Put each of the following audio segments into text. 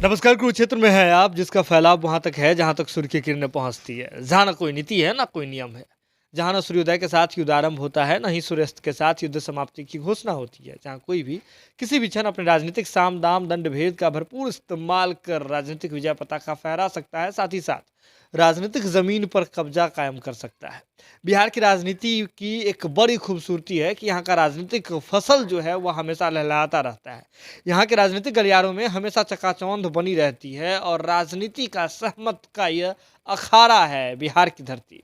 नमस्कार। कुरुक्षेत्र में है आप, जिसका फैलाव वहां तक है जहां तक सूर्य की किरणें पहुंचती है, जहां ना कोई नीति है ना कोई नियम है, जहां ना सूर्योदय के साथ युद्ध आरंभ होता है, ना ही सूर्यास्त के साथ युद्ध समाप्ति की घोषणा होती है, जहां कोई भी किसी भी क्षण अपने राजनीतिक साम दाम दंड भेद का भरपूर इस्तेमाल कर राजनीतिक विजय पताका फहरा सकता है, साथ ही साथ राजनीतिक जमीन पर कब्जा कायम कर सकता है। बिहार की राजनीति की एक बड़ी खूबसूरती है कि यहाँ का राजनीतिक फसल जो है वह हमेशा लहलहाता रहता है। यहाँ के राजनीतिक गलियारों में हमेशा चकाचौंध बनी रहती है और राजनीति का सहमत का यह अखाड़ा है बिहार की धरती।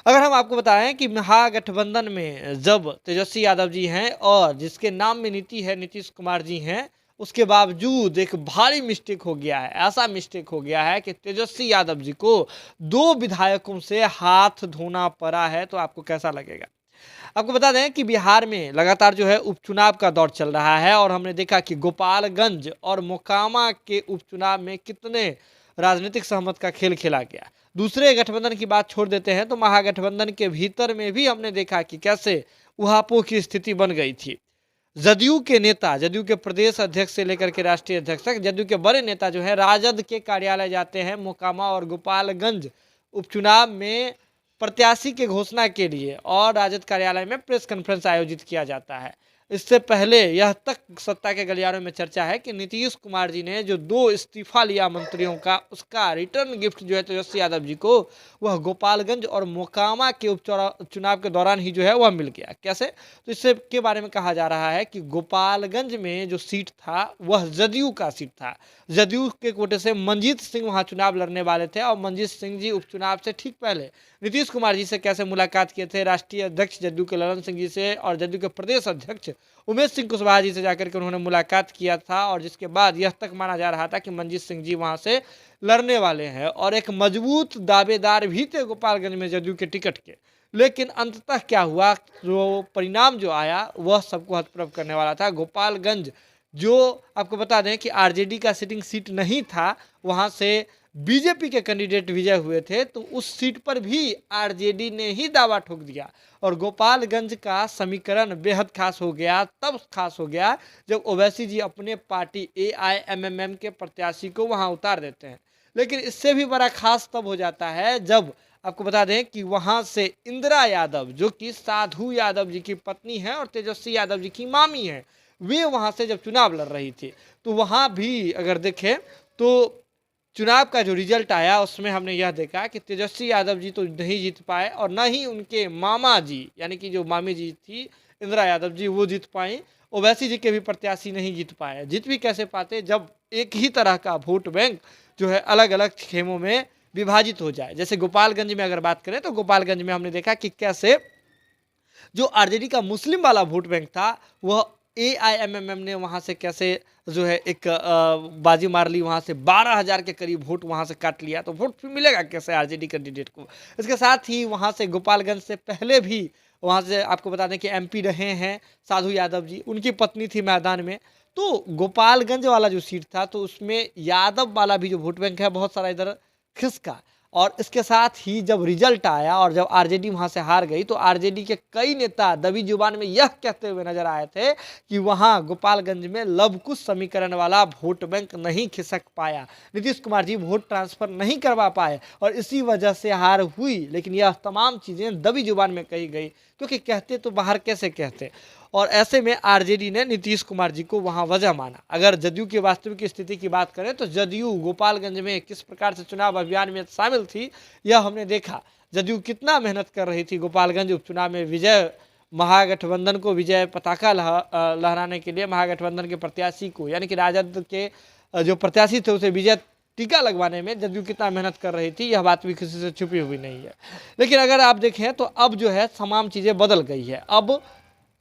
अगर हम आपको बताएं कि महागठबंधन में जब तेजस्वी यादव जी हैं और जिसके नाम में नीति है नीतीश कुमार जी हैं, उसके बावजूद एक भारी मिस्टेक हो गया है। ऐसा मिस्टेक हो गया है कि तेजस्वी यादव जी को 2 विधायकों से हाथ धोना पड़ा है, तो आपको कैसा लगेगा? आपको बता दें कि बिहार में लगातार जो है उपचुनाव का दौर चल रहा है और हमने देखा कि गोपालगंज और मोकामा के उपचुनाव में कितने राजनीतिक सहमत का खेल खेला गया। दूसरे गठबंधन की बात छोड़ देते हैं तो महागठबंधन के भीतर में भी हमने देखा कि कैसे उहापोह की स्थिति बन गई थी। जदयू के नेता, जदयू के प्रदेश अध्यक्ष से लेकर के राष्ट्रीय अध्यक्ष तक जदयू के बड़े नेता जो है राजद के कार्यालय जाते हैं मोकामा और गोपालगंज उपचुनाव में प्रत्याशी के घोषणा के लिए, और राजद कार्यालय में प्रेस कॉन्फ्रेंस आयोजित किया जाता है। इससे पहले यह तक सत्ता के गलियारों में चर्चा है कि नीतीश कुमार जी ने जो 2 इस्तीफा लिया मंत्रियों का, उसका रिटर्न गिफ्ट जो है तेजस्वी यादव जी को, वह गोपालगंज और मोकामा के उपचुनाव के दौरान ही जो है वह मिल गया। कैसे? तो इससे के बारे में कहा जा रहा है कि गोपालगंज में जो सीट था वह जदयू का सीट था। जदयू के कोटे से मंजीत सिंह वहां चुनाव लड़ने वाले थे और मंजीत सिंह जी उपचुनाव से ठीक पहले नीतीश कुमार जी से कैसे मुलाकात किए थे, राष्ट्रीय अध्यक्ष जदयू के ललन सिंह जी से और जदयू के प्रदेश अध्यक्ष उमेश सिंह कुशवाहा जी से जाकर के उन्होंने मुलाकात किया था, और जिसके बाद यह तक माना जा रहा था कि मंजीत सिंह जी वहां से लड़ने वाले हैं और एक मजबूत दावेदार भी थे गोपालगंज में जदयू के टिकट के। लेकिन अंततः क्या हुआ, जो परिणाम जो आया वह सबको हतप्रभ करने वाला था। गोपालगंज जो आपको बता दें कि आरजेडी का सिटिंग सीट नहीं था, वहां से बीजेपी के कैंडिडेट विजय हुए थे, तो उस सीट पर भी आरजेडी ने ही दावा ठोक दिया और गोपालगंज का समीकरण बेहद खास हो गया। तब खास हो गया जब ओवैसी जी अपने पार्टी AIMMM के प्रत्याशी को वहां उतार देते हैं। लेकिन इससे भी बड़ा खास तब हो जाता है जब आपको बता दें कि वहां से इंदिरा यादव, जो कि साधु यादव जी की पत्नी है और तेजस्वी यादव जी की मामी है, वे वहां से जब चुनाव लड़ रही थी, तो वहां भी अगर देखें तो चुनाव का जो रिजल्ट आया उसमें हमने यह देखा कि तेजस्वी यादव जी तो नहीं जीत पाए और न ही उनके मामा जी, यानी कि जो मामी जी थी इंदिरा यादव जी, वो जीत पाई। ओवैसी जी के भी प्रत्याशी नहीं जीत पाए। जीत भी कैसे पाते जब एक ही तरह का वोट बैंक जो है अलग अलग खेमों में विभाजित हो जाए। जैसे गोपालगंज में अगर बात करें तो गोपालगंज में हमने देखा कि कैसे जो आरजेडी का मुस्लिम वाला वोट बैंक था वह AIMMM ने वहां से कैसे जो है एक बाजी मार ली, वहां से 12,000 के करीब वोट वहां से काट लिया। तो वोट फिर मिलेगा कैसे आरजेडी कैंडिडेट को? इसके साथ ही वहां से गोपालगंज से पहले भी वहां से आपको बता दें कि MP रहे हैं साधु यादव जी, उनकी पत्नी थी मैदान में। तो गोपालगंज वाला जो सीट था तो उसमें यादव वाला भी जो वोट बैंक है बहुत सारा इधर खिसका। और इसके साथ ही जब रिजल्ट आया और जब आरजेडी वहां से हार गई तो आरजेडी के कई नेता दबी जुबान में यह कहते हुए नजर आए थे कि वहां गोपालगंज में लवकुश समीकरण वाला वोट बैंक नहीं खिसक पाया, नीतीश कुमार जी वोट ट्रांसफर नहीं करवा पाए और इसी वजह से हार हुई। लेकिन यह तमाम चीजें दबी जुबान में कही गई, क्योंकि कहते तो बाहर कैसे कहते। और ऐसे में आरजेडी ने नीतीश कुमार जी को वहां वजह माना। अगर जदयू की वास्तविक स्थिति की बात करें तो जदयू गोपालगंज में किस प्रकार से चुनाव अभियान में शामिल थी यह हमने देखा। जदयू कितना मेहनत कर रही थी गोपालगंज उपचुनाव में विजय, महागठबंधन को विजय पताका लहराने के लिए, महागठबंधन के प्रत्याशी को यानी कि राजद के जो प्रत्याशी थे उसे विजय टीका लगवाने में जदयू कितना मेहनत कर रही थी, यह बात भी किसी से छुपी हुई नहीं है। लेकिन अगर आप देखें तो अब जो है तमाम चीज़ें बदल गई है। अब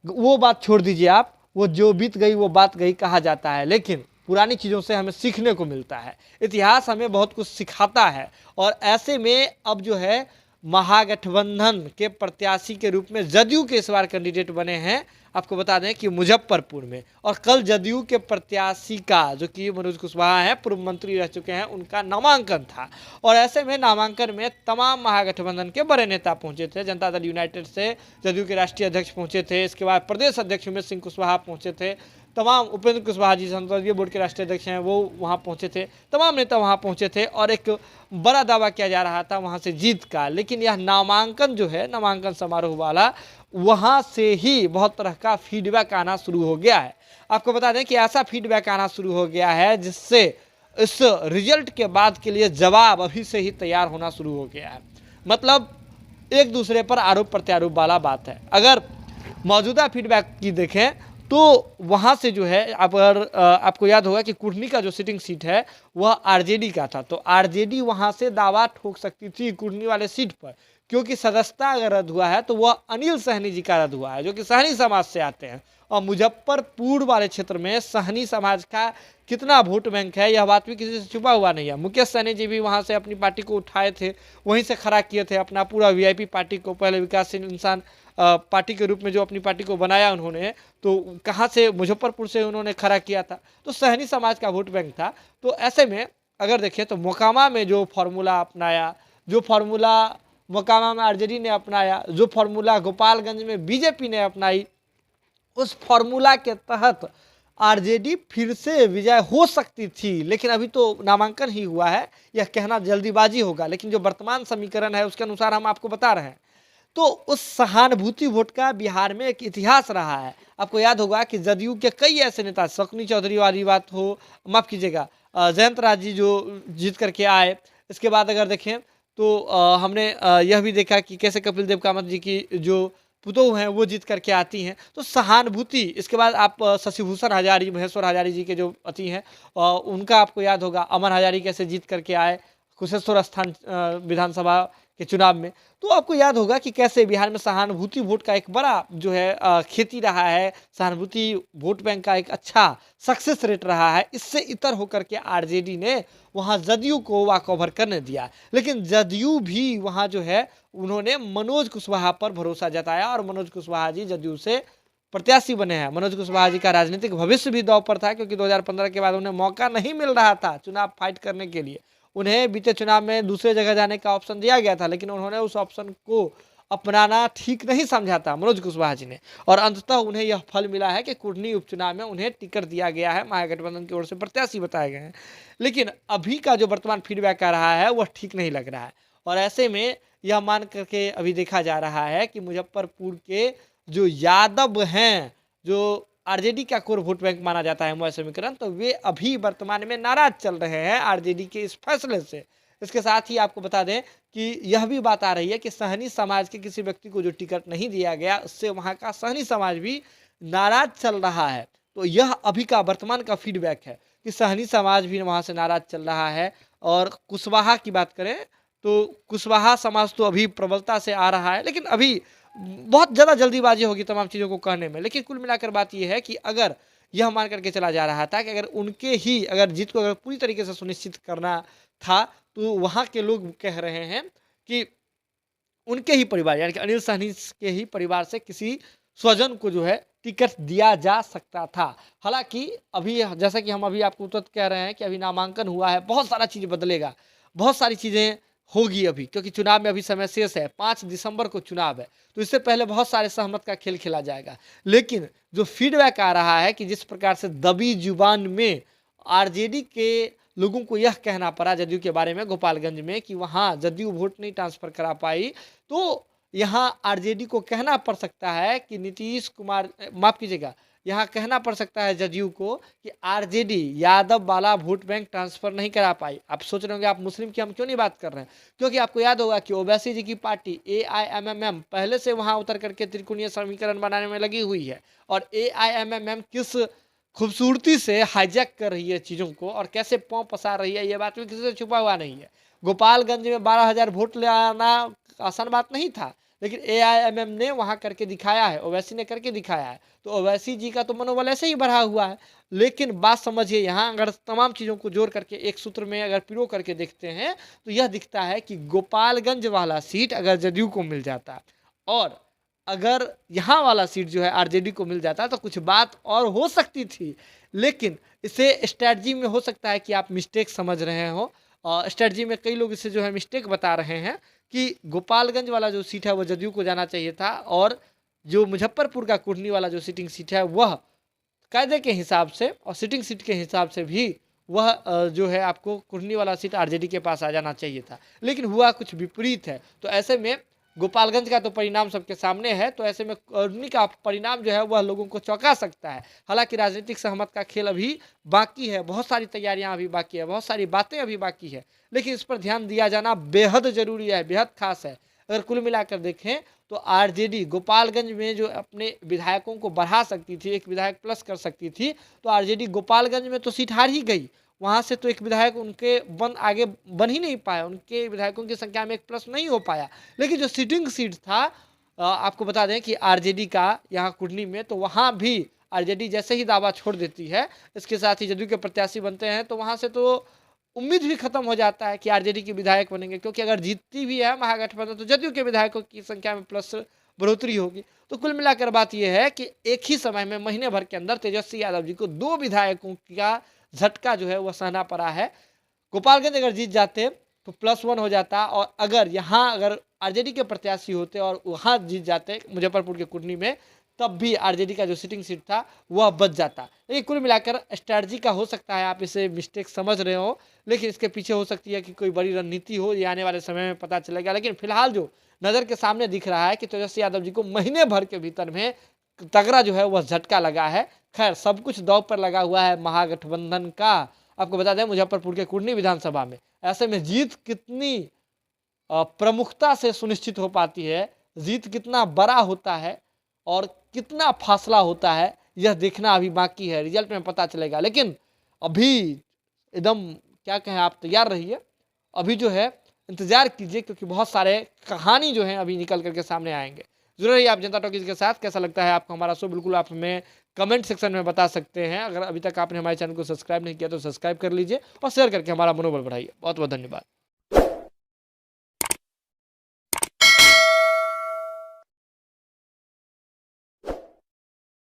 वो बात छोड़ दीजिए आप, वो जो बीत गई वो बात गई कहा जाता है, लेकिन पुरानी चीज़ों से हमें सीखने को मिलता है। इतिहास हमें बहुत कुछ सिखाता है और ऐसे में अब जो है महागठबंधन के प्रत्याशी के रूप में जदयू के इस बार कैंडिडेट बने हैं, आपको बता दें कि मुजफ्फरपुर में। और कल जदयू के प्रत्याशी का जो कि मनोज कुशवाहा हैं, पूर्व मंत्री रह चुके हैं, उनका नामांकन था। और ऐसे में नामांकन में तमाम महागठबंधन के बड़े नेता पहुंचे थे। जनता दल यूनाइटेड से जदयू के राष्ट्रीय अध्यक्ष पहुंचे थे, इसके बाद प्रदेश अध्यक्ष उमेश सिंह कुशवाहा पहुंचे थे, तमाम उपेंद्र कुशवाहा जी संसदीय बोर्ड के राष्ट्रीय अध्यक्ष हैं, वो वहाँ पहुँचे थे, तमाम नेता वहाँ पहुँचे थे और एक बड़ा दावा किया जा रहा था वहाँ से जीत का। लेकिन यह नामांकन जो है, नामांकन समारोह वाला, वहाँ से ही बहुत तरह का फीडबैक आना शुरू हो गया है। आपको बता दें कि ऐसा फीडबैक आना शुरू हो गया है जिससे इस रिजल्ट के बाद के लिए जवाब अभी से ही तैयार होना शुरू हो गया है। मतलब एक दूसरे पर आरोप प्रत्यारोप वाला बात है। अगर मौजूदा फीडबैक की देखें तो वहाँ से जो है, अगर आपको याद होगा कि कुढ़नी का जो सिटिंग सीट है वह आरजेडी का था, तो आरजेडी वहाँ से दावा ठोक सकती थी कुढ़नी वाले सीट पर, क्योंकि सदस्यता अगर रद्द हुआ है तो वह अनिल सहनी जी का रद्द हुआ है, जो कि सहनी समाज से आते हैं। और मुजफ्फरपुर वाले क्षेत्र में सहनी समाज का कितना वोट बैंक है, यह बात भी किसी से छुपा हुआ नहीं है। मुकेश सहनी जी भी वहाँ से अपनी पार्टी को उठाए थे, वहीं से खड़ा किए थे अपना पूरा वीआईपी पार्टी को, पहले विकासशील इंसान पार्टी के रूप में जो अपनी पार्टी को बनाया उन्होंने, तो कहाँ से, मुजफ्फरपुर से उन्होंने खड़ा किया था, तो सहनी समाज का वोट बैंक था। तो ऐसे में अगर देखें तो मोकामा में जो फार्मूला अपनाया, जो फार्मूला मोकामा में आरजेडी ने अपनाया, जो फार्मूला गोपालगंज में बीजेपी ने अपनाई, उस फार्मूला के तहत आरजेडी फिर से विजय हो सकती थी। लेकिन अभी तो नामांकन ही हुआ है, यह कहना जल्दीबाजी होगा, लेकिन जो वर्तमान समीकरण है उसके अनुसार हम आपको बता रहे हैं। तो उस सहानुभूति वोट का बिहार में एक इतिहास रहा है। आपको याद होगा कि जदयू के कई ऐसे नेता, शकुनी चौधरी वाली बात हो, माफ कीजिएगा, जयंत राज जी जो जीत करके आए। इसके बाद अगर देखें तो हमने यह भी देखा कि कैसे कपिल देव कामत जी की जो पुतोह हैं वो जीत करके आती हैं। तो सहानुभूति, इसके बाद आप शशिभूषण हजारी, महेश्वर हजारी जी के जो पति हैं, उनका आपको याद होगा, अमन हजारी कैसे जीत करके आए कुशेश्वर स्थान विधानसभा के चुनाव में। तो आपको याद होगा कि कैसे बिहार में सहानुभूति वोट का एक बड़ा जो है खेती रहा है, सहानुभूति वोट बैंक का एक अच्छा सक्सेस रेट रहा है। इससे इतर होकर के आरजेडी ने वहाँ जदयू को वॉक ओवर करने दिया, लेकिन जदयू भी वहाँ जो है उन्होंने मनोज कुशवाहा पर भरोसा जताया और मनोज कुशवाहा जी जदयू से प्रत्याशी बने हैं। मनोज कुशवाहा जी का राजनीतिक भविष्य भी दांव पर था, क्योंकि 2015 के बाद उन्हें मौका नहीं मिल रहा था चुनाव फाइट करने के लिए। उन्हें बीते चुनाव में दूसरे जगह जाने का ऑप्शन दिया गया था, लेकिन उन्होंने उस ऑप्शन को अपनाना ठीक नहीं समझा था मनोज कुशवाहा जी ने, और अंततः उन्हें यह फल मिला है कि कुढ़नी उपचुनाव में उन्हें टिकट दिया गया है, महागठबंधन की ओर से प्रत्याशी बताए गए हैं। लेकिन अभी का जो वर्तमान फीडबैक आ रहा है वह ठीक नहीं लग रहा है, और ऐसे में यह मान करके अभी देखा जा रहा है कि मुजफ्फरपुर के जो यादव हैं, जो आरजेडी का कोर वोट बैंक माना जाता है मौसम समीकरण, तो वे अभी वर्तमान में नाराज चल रहे हैं आरजेडी के इस फैसले से। इसके साथ ही आपको बता दें कि यह भी बात आ रही है कि सहनी समाज के किसी व्यक्ति को जो टिकट नहीं दिया गया, उससे वहाँ का सहनी समाज भी नाराज चल रहा है। तो यह अभी का वर्तमान का फीडबैक है कि सहनी समाज भी वहाँ से नाराज चल रहा है। और कुशवाहा की बात करें तो कुशवाहा समाज तो अभी प्रबलता से आ रहा है, लेकिन अभी बहुत ज़्यादा जल्दीबाजी होगी तमाम चीज़ों को कहने में। लेकिन कुल मिलाकर बात यह है कि अगर यह मान करके चला जा रहा था कि अगर उनके ही अगर जीत को अगर पूरी तरीके से सुनिश्चित करना था, तो वहाँ के लोग कह रहे हैं कि उनके ही परिवार यानी कि अनिल सहनी के ही परिवार से किसी स्वजन को जो है टिकट दिया जा सकता था। हालांकि अभी जैसा कि हम अभी आपको तुरंत कह रहे हैं कि अभी नामांकन हुआ है, बहुत सारा चीज़ बदलेगा, बहुत सारी चीज़ें होगी अभी, क्योंकि चुनाव में अभी समय शेष है, 5 दिसंबर को चुनाव है, तो इससे पहले बहुत सारे सहमत का खेल खेला जाएगा। लेकिन जो फीडबैक आ रहा है कि जिस प्रकार से दबी जुबान में आरजेडी के लोगों को यह कहना पड़ा जदयू के बारे में गोपालगंज में कि वहाँ जदयू वोट नहीं ट्रांसफर करा पाई, तो यहाँ आरजेडी को कहना पड़ सकता है कि नीतीश कुमार, माफ कीजिएगा, यहाँ कहना पड़ सकता है जदयू को कि आरजेडी यादव वाला वोट बैंक ट्रांसफर नहीं करा पाई। आप सोच रहे होंगे आप मुस्लिम की हम क्यों नहीं बात कर रहे हैं, क्योंकि आपको याद होगा कि ओवैसी जी की पार्टी AIMMM पहले से वहाँ उतर करके त्रिकोणीय समीकरण बनाने में लगी हुई है, और AIMMM किस खूबसूरती से हाईजैक कर रही है चीज़ों को और कैसे पाँव पसार रही है, ये बात भी किसी से छुपा हुआ नहीं है। गोपालगंज में 12,000 वोट ले आना आसान बात नहीं था, लेकिन AIMM ने वहाँ करके दिखाया है, ओवैसी ने करके दिखाया है। तो ओवैसी जी का तो मनोबल ऐसे ही बढ़ा हुआ है। लेकिन बात समझिए, यहाँ अगर तमाम चीज़ों को जोड़ करके एक सूत्र में अगर पिरो करके देखते हैं तो यह दिखता है कि गोपालगंज वाला सीट अगर जदयू को मिल जाता और अगर यहाँ वाला सीट जो है आरजेडी को मिल जाता तो कुछ बात और हो सकती थी। लेकिन इसे स्ट्रैटेजी में हो सकता है कि आप मिस्टेक समझ रहे हो, और स्ट्रैटेजी में कई लोग इसे जो है मिस्टेक बता रहे हैं कि गोपालगंज वाला जो सीट है वो जदयू को जाना चाहिए था, और जो मुजफ्फरपुर का कुढ़नी वाला जो सीटिंग सीट है वह कायदे के हिसाब से और सिटिंग सीट के हिसाब से भी वह जो है आपको कुर्नी वाला सीट आरजेडी के पास आ जाना चाहिए था, लेकिन हुआ कुछ विपरीत है। तो ऐसे में गोपालगंज का तो परिणाम सबके सामने है, तो ऐसे में कुर्नी का परिणाम जो है वह लोगों को चौंका सकता है। हालांकि राजनीतिक सहमत का खेल अभी बाकी है, बहुत सारी तैयारियां अभी बाकी है, बहुत सारी बातें अभी बाकी है, लेकिन इस पर ध्यान दिया जाना बेहद जरूरी है, बेहद खास है। अगर कुल मिलाकर देखें तो आरजेडी गोपालगंज में जो अपने विधायकों को बढ़ा सकती थी, एक विधायक प्लस कर सकती थी, तो आरजेडी गोपालगंज में तो सीट हार ही गई। वहां से तो एक विधायक उनके आगे बन ही नहीं पाया, उनके विधायकों की संख्या में एक प्लस नहीं हो पाया। लेकिन जो सिटिंग सीट था, आपको बता दें कि आरजेडी का यहाँ कुर्नी में, तो वहां भी आरजेडी जैसे ही दावा छोड़ देती है, इसके साथ ही जदयू के प्रत्याशी बनते हैं, तो वहां से तो उम्मीद भी खत्म हो जाता है कि आरजेडी के विधायक बनेंगे, क्योंकि अगर जीतती भी है महागठबंधन तो जदयू के विधायकों की संख्या में प्लस बढ़ोतरी होगी। तो कुल मिलाकर बात यह है कि एक ही समय में महीने भर के अंदर तेजस्वी यादव जी को 2 विधायकों का झटका जो है वह सहना पड़ा है। गोपालगंज अगर जीत जाते तो +1 हो जाता, और अगर आरजेडी के प्रत्याशी होते और वहां जीत जाते मुजफ्फरपुर के कुर्नी में, तब भी आरजेडी का जो सिटिंग सीट था वह बच जाता। लेकिन कुल मिलाकर स्ट्रैटेजी का हो सकता है आप इसे मिस्टेक समझ रहे हो, लेकिन इसके पीछे हो सकती है कि कोई बड़ी रणनीति हो, ये आने वाले समय में पता चलेगा। लेकिन फिलहाल जो नजर के सामने दिख रहा है कि तेजस्वी यादव जी को महीने भर के भीतर में तगड़ा जो है वह झटका लगा है। खैर, सब कुछ दांव पर लगा हुआ है महागठबंधन का। आपको बता दें मुजफ्फरपुर के कुर्नी विधानसभा में ऐसे में जीत कितनी प्रमुखता से सुनिश्चित हो पाती है, जीत कितना बड़ा होता है और कितना फासला होता है, यह देखना अभी बाकी है, रिजल्ट में पता चलेगा। लेकिन अभी एकदम क्या कहें, आप तैयार रहिए, अभी जो है इंतजार कीजिए, क्योंकि बहुत सारे कहानी जो है अभी निकल करके सामने आएंगे। जरूर ही आप जनता टॉकीज के साथ, कैसा लगता है आपको हमारा शो, बिल्कुल आप हमें कमेंट सेक्शन में बता सकते हैं। अगर अभी तक आपने हमारे चैनल को सब्सक्राइब नहीं किया तो सब्सक्राइब कर लीजिए और शेयर करके हमारा मनोबल बढ़ाइए। बहुत बहुत धन्यवाद।